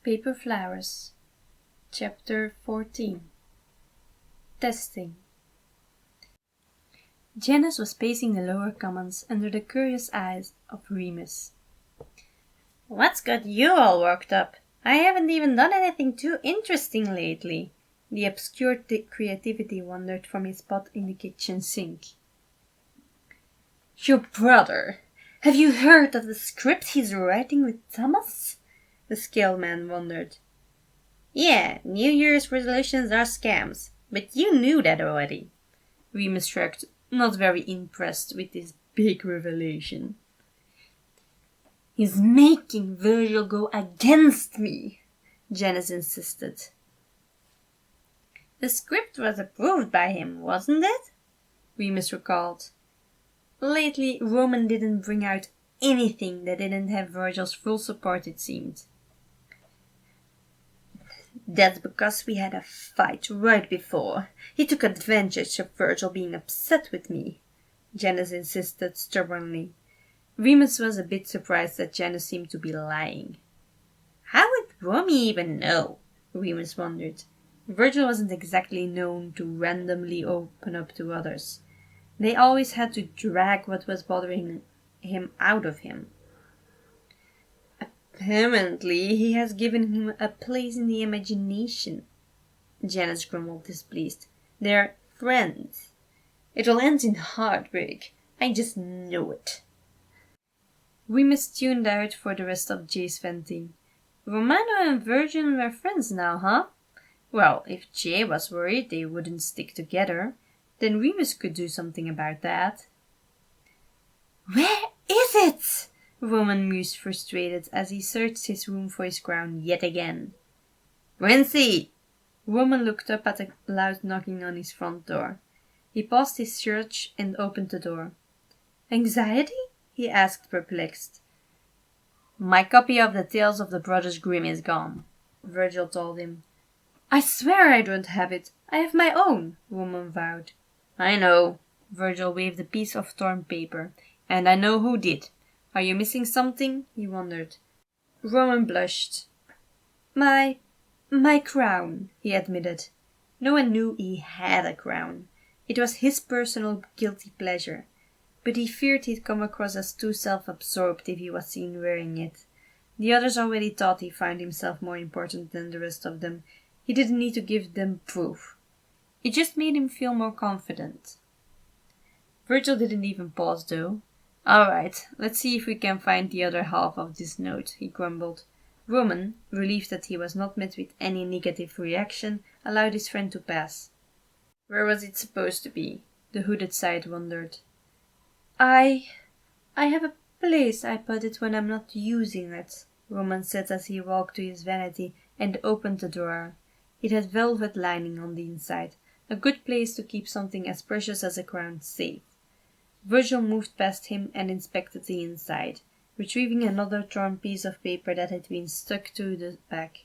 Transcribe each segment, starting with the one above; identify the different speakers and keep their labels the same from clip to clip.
Speaker 1: Paper Flowers. Chapter 14. Testing. Janice was pacing the lower commons under the curious eyes of Remus.
Speaker 2: "What's got you all worked up? I haven't even done anything too interesting lately." The obscure creativity wandered from his spot in the kitchen sink. "Your brother! Have you heard of the script he's writing with Thomas?" The scale man wondered. "Yeah, New Year's resolutions are scams, but you knew that already." Remus shrugged, not very impressed with this big revelation. "He's making Virgil go against me," Janice insisted. "The script was approved by him, wasn't it?" Remus recalled. Lately, Roman didn't bring out anything that didn't have Virgil's full support, it seemed. "That's because we had a fight right before. He took advantage of Virgil being upset with me," Janice insisted stubbornly. Remus was a bit surprised that Janice seemed to be lying. "How would Romy even know?" Remus wondered. Virgil wasn't exactly known to randomly open up to others. They always had to drag what was bothering him out of him. "Apparently he has given him a place in the imagination," Janice grumbled, displeased. "They're friends. It'll end in heartbreak. I just know it." Remus tuned out for the rest of Jay's venting. "Romano and Virgil were friends now, huh? Well, if Jay was worried they wouldn't stick together, then Remus could do something about that." "Where is it?" Roman mused, frustrated, as he searched his room for his crown yet again. "Quincy!" Roman looked up at the loud knocking on his front door. He paused his search and opened the door. "Anxiety?" he asked, perplexed. "My copy of the Tales of the Brothers Grimm is gone," Virgil told him. "I swear I don't have it. I have my own," Roman vowed. "I know." Virgil waved a piece of torn paper. "And I know who did. Are you missing something?" he wondered. Roman blushed. My crown," he admitted. No one knew he had a crown. It was his personal guilty pleasure. But he feared he'd come across as too self-absorbed if he was seen wearing it. The others already thought he found himself more important than the rest of them. He didn't need to give them proof. It just made him feel more confident. Virgil didn't even pause, though. "Alright, let's see if we can find the other half of this note," he grumbled. Roman, relieved that he was not met with any negative reaction, allowed his friend to pass. "Where was it supposed to be?" the hooded side wondered. I have a place I put it when I'm not using it," Roman said as he walked to his vanity and opened the drawer. It had velvet lining on the inside, a good place to keep something as precious as a crown safe. Virgil moved past him and inspected the inside, retrieving another torn piece of paper that had been stuck to the back.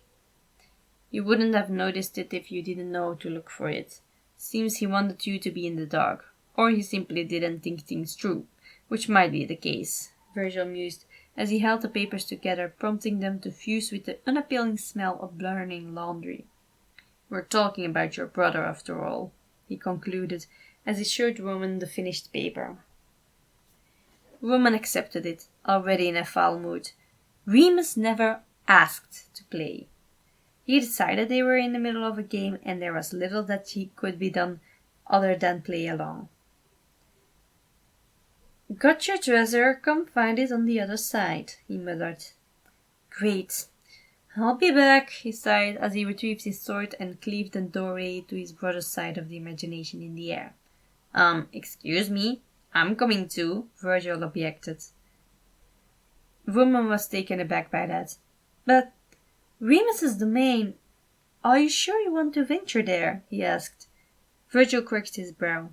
Speaker 2: "You wouldn't have noticed it if you didn't know to look for it. Seems he wanted you to be in the dark, or he simply didn't think things through, which might be the case," Virgil mused, as he held the papers together, prompting them to fuse with the unappealing smell of burning laundry. "We're talking about your brother, after all," he concluded, as he showed Roman the finished paper. Roman accepted it, already in a foul mood. Remus never asked to play. He decided they were in the middle of a game and there was little that could be done other than play along. "Got your treasure, come find it on the other side," he muttered. "Great. I'll be back," he sighed as he retrieved his sword and cleaved the doorway to his brother's side of the imagination in the air. Excuse me, I'm coming too," Virgil objected. Roman was taken aback by that. "But Remus's domain. Are you sure you want to venture there?" he asked. Virgil cracked his brow.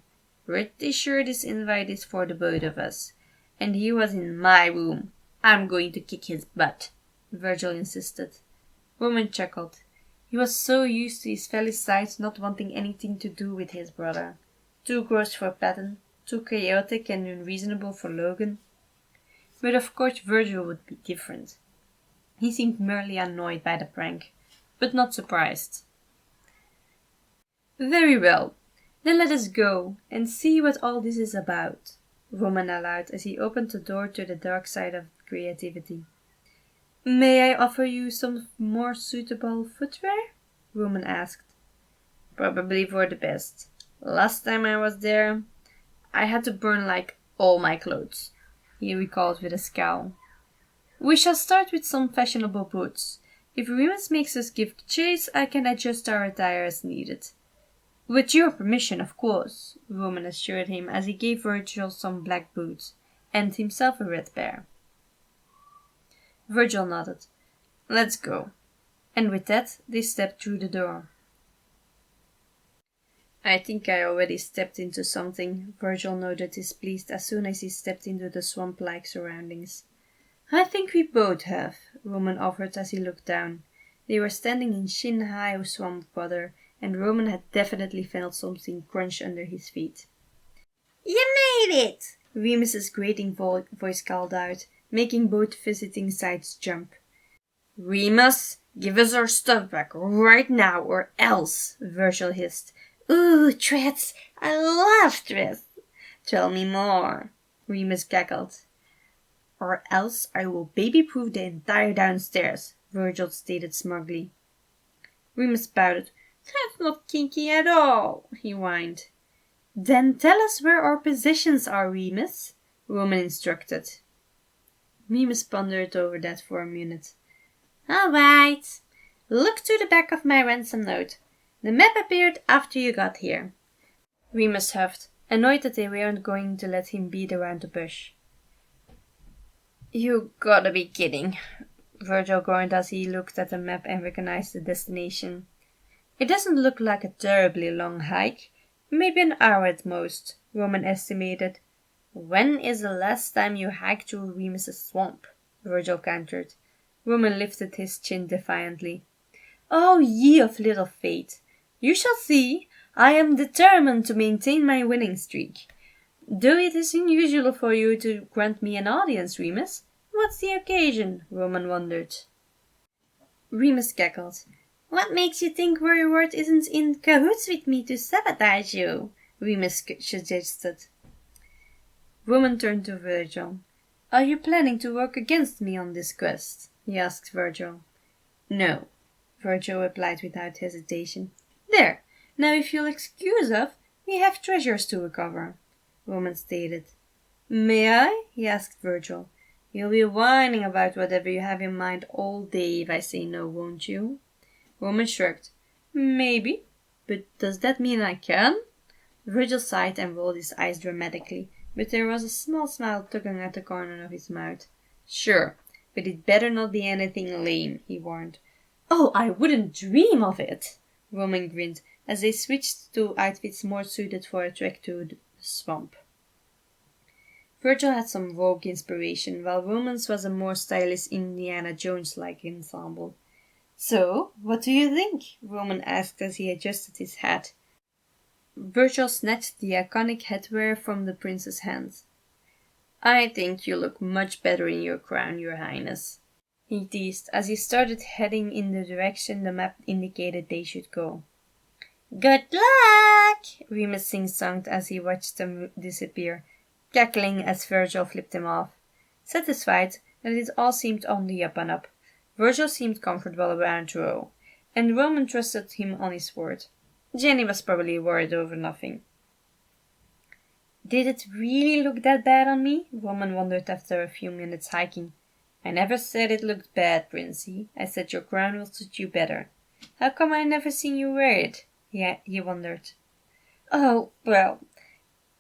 Speaker 2: "Pretty sure this invite is for the both of us. And he was in my room. I'm going to kick his butt," Virgil insisted. Roman chuckled. He was so used to his Felicite not wanting anything to do with his brother. Too gross for Patton, too chaotic and unreasonable for Logan. But of course Virgil would be different.
Speaker 1: He seemed merely annoyed by the prank, but not surprised. "Very well, then let us go and see what all this is about," Roman allowed as he opened the door to the dark side of creativity. "May I offer you some more suitable footwear?" Roman asked. "Probably for the best. Last time I was there, I had to burn like all my clothes," he recalled with a scowl. "We shall start with some fashionable boots. If Remus makes us give chase, I can adjust our attire as needed." "With your permission, of course," Roman assured him as he gave Virgil some black boots, and himself a red pair. Virgil nodded. "Let's go." And with that, they stepped through the door. "I think I already stepped into something," Virgil noted displeased as soon as he stepped into the swamp-like surroundings. "I think we both have," Roman offered as he looked down. They were standing in shin-high swamp water, and Roman had definitely felt something crunch under his feet. "You made it!" Remus's grating voice called out, making both visiting sights jump. "Remus, give us our stuff back right now or else," Virgil hissed. "Ooh, threats! I love threats! Tell me more," Remus cackled. "Or else I will baby-proof the entire downstairs," Virgil stated smugly. Remus pouted. "That's not kinky at all," he whined. "Then tell us where our possessions are, Remus," Roman instructed. Remus pondered over that for a minute. "All right. Look to the back of my ransom note. The map appeared after you got here." Remus huffed, annoyed that they weren't going to let him beat around the bush. "You gotta be kidding," Virgil groaned as he looked at the map and recognized the destination. "It doesn't look like a terribly long hike. Maybe an hour at most," Roman estimated. "When is the last time you hiked through Remus's swamp?" Virgil countered. Roman lifted his chin defiantly. "Oh, ye of little faith! You shall see. I am determined to maintain my winning streak. Though it is unusual for you to grant me an audience, Remus. What's the occasion?" Roman wondered. Remus cackled. "What makes you think Worrywart isn't in cahoots with me to sabotage you?" Remus suggested. Roman turned to Virgil. "Are you planning to work against me on this quest?" he asked Virgil. "No," Virgil replied without hesitation. "There! Now if you'll excuse us, we have treasures to recover," Roman stated. "May I?" he asked Virgil. "You'll be whining about whatever you have in mind all day if I say no, won't you?" Roman shrugged. "Maybe. But does that mean I can?" Virgil sighed and rolled his eyes dramatically, but there was a small smile tugging at the corner of his mouth. "Sure, but it better not be anything lame," he warned. "Oh, I wouldn't dream of it!" Roman grinned as they switched to outfits more suited for a trek to the swamp. Virgil had some rogue inspiration, while Roman's was a more stylish Indiana Jones-like ensemble. "So, what do you think?" Roman asked as he adjusted his hat. Virgil snatched the iconic headwear from the prince's hands. "I think you look much better in your crown, your highness," he teased as he started heading in the direction the map indicated they should go. "Good luck!" Remus sing-songed as he watched them disappear, cackling as Virgil flipped him off. Satisfied that it all seemed on the up and up, Virgil seemed comfortable around Row, and Roman trusted him on his word. Jenny was probably worried over nothing. "Did it really look that bad on me?" Roman wondered after a few minutes hiking. "I never said it looked bad, Princey. I said your crown will suit you better. How come I never seen you wear it?" he wondered. "Oh, well,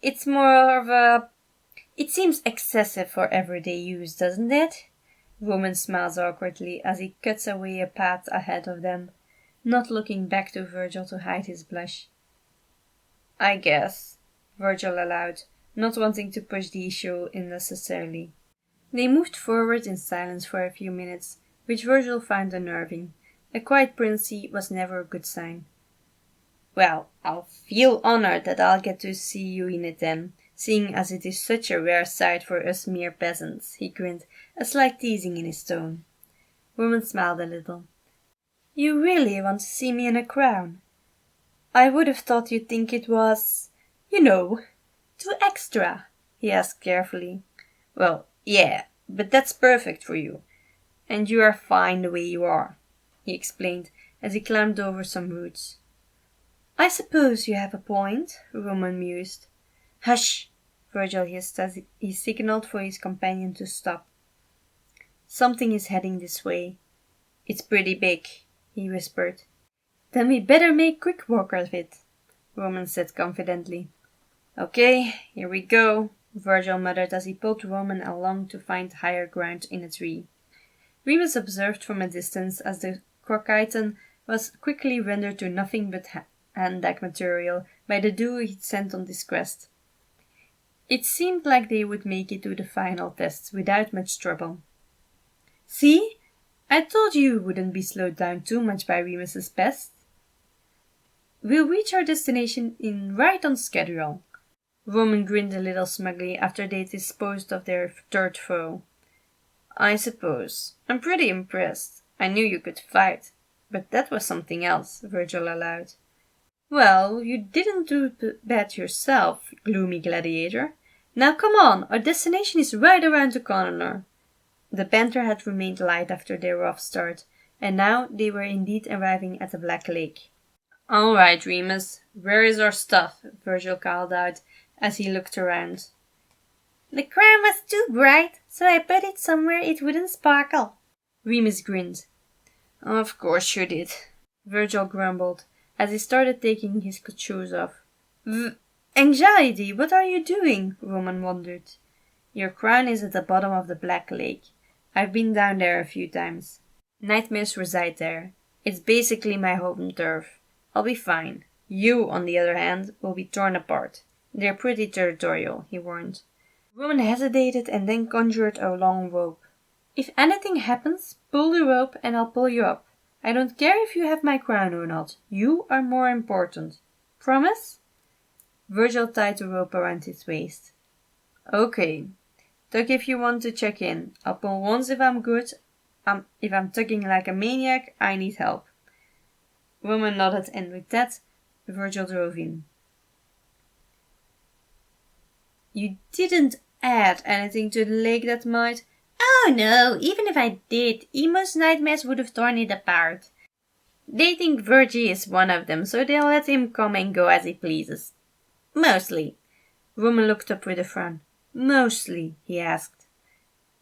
Speaker 1: it's more of a... It seems excessive for everyday use, doesn't it?" Roman smiles awkwardly as he cuts away a path ahead of them, not looking back to Virgil to hide his blush. "I guess," Virgil allowed, not wanting to push the issue unnecessarily. They moved forward in silence for a few minutes, which Virgil found unnerving. A quiet Princey was never a good sign. "Well, I'll feel honored that I'll get to see you in it then, seeing as it is such a rare sight for us mere peasants," he grinned, a slight teasing in his tone. Roman smiled a little. You really want to see me in a crown? I would have thought you'd think it was, too extra, he asked carefully. Well, yeah, but that's perfect for you. And you are fine the way you are, he explained as he climbed over some roots. I suppose you have a point, Roman mused. Hush, Virgil hissed as he signaled for his companion to stop. Something is heading this way. It's pretty big, he whispered. Then we better make quick work of it, Roman said confidently. Okay, here we go, Virgil muttered as he pulled Roman along to find higher ground in a tree. Remus observed from a distance as the crochiton was quickly rendered to nothing but hand-deck material by the duo he'd sent on this quest. It seemed like they would make it to the final tests without much trouble. See? I told you wouldn't be slowed down too much by Remus's best. We'll reach our destination right on schedule. Roman grinned a little smugly after they'd disposed of their third foe. I suppose. I'm pretty impressed. I knew you could fight. But that was something else, Virgil allowed. Well, you didn't do bad yourself, gloomy gladiator. Now come on, our destination is right around the corner. The banter had remained light after their rough start, and now they were indeed arriving at the Black Lake. All right, Remus, where is our stuff? Virgil called out as he looked around. The crown was too bright, so I put it somewhere it wouldn't sparkle. Remus grinned. Of course you did, Virgil grumbled as he started taking his shoes off. Anxiety, what are you doing? Roman wondered. Your crown is at the bottom of the Black Lake. I've been down there a few times. Nightmares reside there. It's basically my home turf. I'll be fine. You, on the other hand, will be torn apart. They're pretty territorial, he warned. Roman hesitated and then conjured a long rope. If anything happens, pull the rope and I'll pull you up. I don't care if you have my crown or not. You are more important. Promise? Virgil tied the rope around his waist. Okay. Tug if you want to check in. I'll pull once if I'm good. If I'm tugging like a maniac, I need help. Roman nodded, and with that, Virgil drove in. You didn't add anything to the lake that might... Oh no, even if I did, Emo's nightmares would have torn it apart. They think Virgie is one of them, so they'll let him come and go as he pleases. Mostly. Roman looked up with a frown. Mostly, he asked.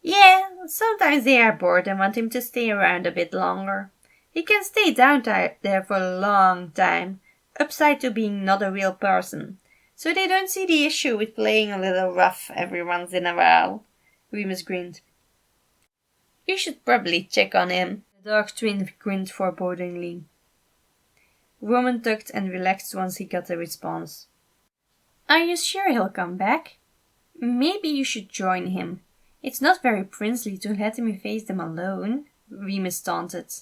Speaker 1: Yeah, sometimes they are bored and want him to stay around a bit longer. He can stay down there for a long time, upside to being not a real person. So they don't see the issue with playing a little rough every once in a while. Remus grinned. You should probably check on him. The dark twin grinned forebodingly. Roman tugged and relaxed once he got a response. Are you sure he'll come back? Maybe you should join him. It's not very princely to let him face them alone, Remus taunted.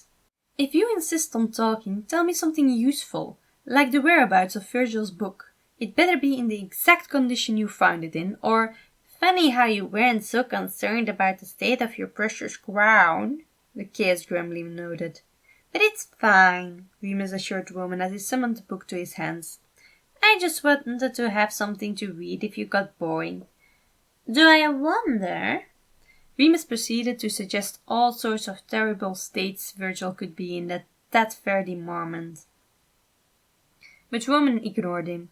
Speaker 1: If you insist on talking, tell me something useful, like the whereabouts of Virgil's book. It better be in the exact condition you found it in, or funny how you weren't so concerned about the state of your precious crown, the chaos gremlin noted. But it's fine, Remus assured Roman as he summoned the book to his hands. I just wanted to have something to read if you got boring. Do I wonder? Remus proceeded to suggest all sorts of terrible states Virgil could be in at that very moment. But Roman ignored him.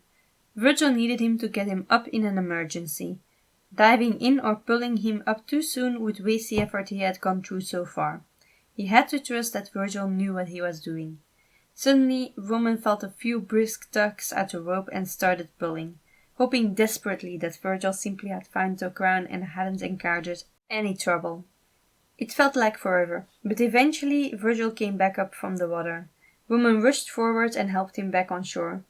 Speaker 1: Virgil needed him to get him up in an emergency. Diving in or pulling him up too soon would waste the effort he had gone through so far. He had to trust that Virgil knew what he was doing. Suddenly, Roman felt a few brisk tugs at the rope and started pulling, hoping desperately that Virgil simply had found the crown and hadn't encountered any trouble. It felt like forever, but eventually Virgil came back up from the water. Roman rushed forward and helped him back on shore.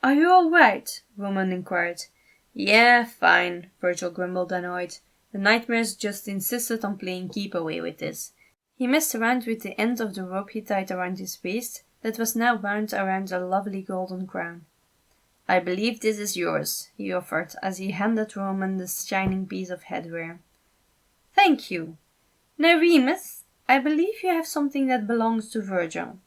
Speaker 1: Are you all right? Roman inquired. Yeah, fine, Virgil grumbled, annoyed. The nightmares just insisted on playing keep away with this. He messed around with the end of the rope he tied around his waist, that was now wound around a lovely golden crown. I believe this is yours, he offered, as he handed Roman the shining piece of headwear. Thank you. Now, Remus, I believe you have something that belongs to Virgil,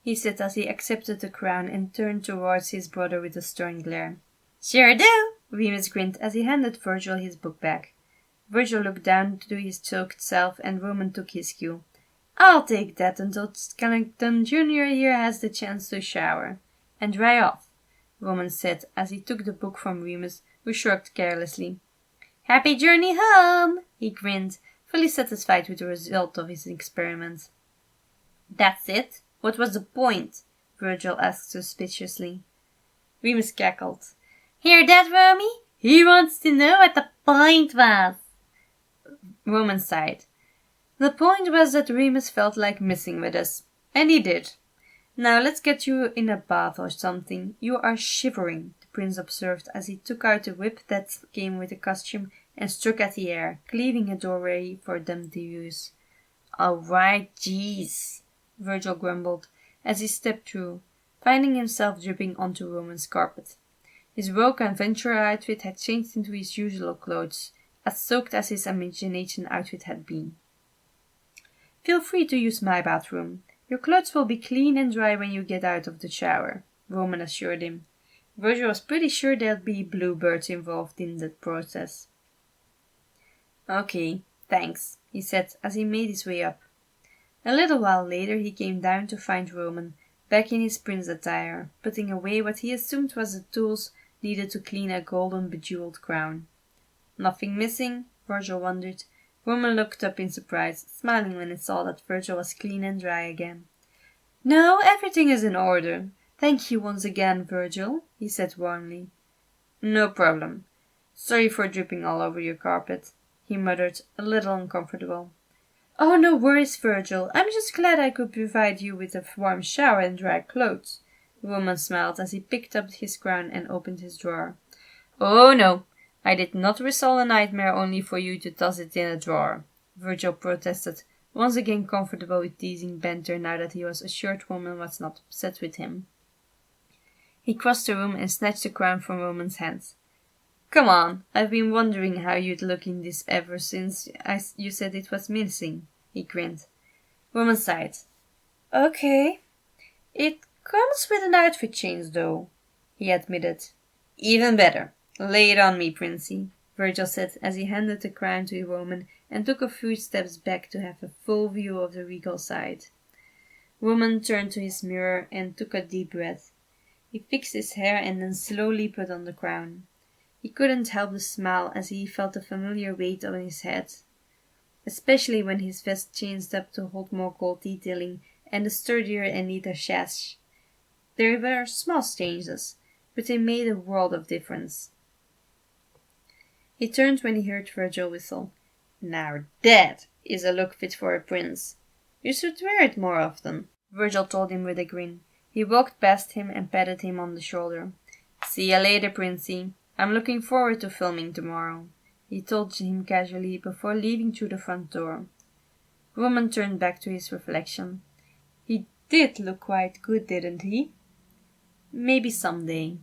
Speaker 1: he said as he accepted the crown and turned towards his brother with a stern glare. Sure do, Remus grinned as he handed Virgil his book back. Virgil looked down to his choked self and Roman took his cue. I'll take that until Skellington Jr. here has the chance to shower. And dry off, Roman said as he took the book from Remus, who shrugged carelessly. Happy journey home, he grinned, fully satisfied with the result of his experiment. That's it? What was the point? Virgil asked suspiciously. Remus cackled. Hear that, Romy? He wants to know what the point was. Roman sighed. The point was that Remus felt like messing with us. And he did. Now let's get you in a bath or something. You are shivering, the prince observed as he took out the whip that came with the costume and struck at the air, cleaving a doorway for them to use. All right, jeez, Virgil grumbled as he stepped through, finding himself dripping onto Roman's carpet. His rogue adventurer outfit had changed into his usual clothes, as soaked as his imagination outfit had been. Feel free to use my bathroom. Your clothes will be clean and dry when you get out of the shower, Roman assured him. Virgil was pretty sure there'd be bluebirds involved in that process. Okay, thanks, he said as he made his way up. A little while later he came down to find Roman, back in his prince attire, putting away what he assumed was the tools needed to clean a golden bejeweled crown. Nothing missing? Virgil wondered. Roman looked up in surprise, smiling when he saw that Virgil was clean and dry again. No, everything is in order. Thank you once again, Virgil, he said warmly. No problem. Sorry for dripping all over your carpet, he muttered, a little uncomfortable. Oh, no worries, Virgil. I'm just glad I could provide you with a warm shower and dry clothes. Roman smiled as he picked up his crown and opened his drawer. Oh, no. I did not resolve a nightmare only for you to toss it in a drawer, Virgil protested, once again comfortable with teasing banter now that he was assured Roman was not upset with him. He crossed the room and snatched the crown from Roman's hands. Come on, I've been wondering how you'd look in this ever since you said it was missing, he grinned. Roman sighed. Okay. It comes with an outfit change, though, he admitted. Even better. Lay it on me, Princey, Virgil said as he handed the crown to Roman and took a few steps back to have a full view of the regal side. Roman turned to his mirror and took a deep breath. He fixed his hair and then slowly put on the crown. He couldn't help but smile as he felt a familiar weight on his head, especially when his vest changed up to hold more gold detailing and a sturdier and neater sash. There were small changes, but they made a world of difference. He turned when he heard Virgil whistle. Now that is a look fit for a prince. You should wear it more often, Virgil told him with a grin. He walked past him and patted him on the shoulder. See you later, Princey. I'm looking forward to filming tomorrow, he told him casually before leaving through the front door. Roman turned back to his reflection. He did look quite good, didn't he? Maybe someday.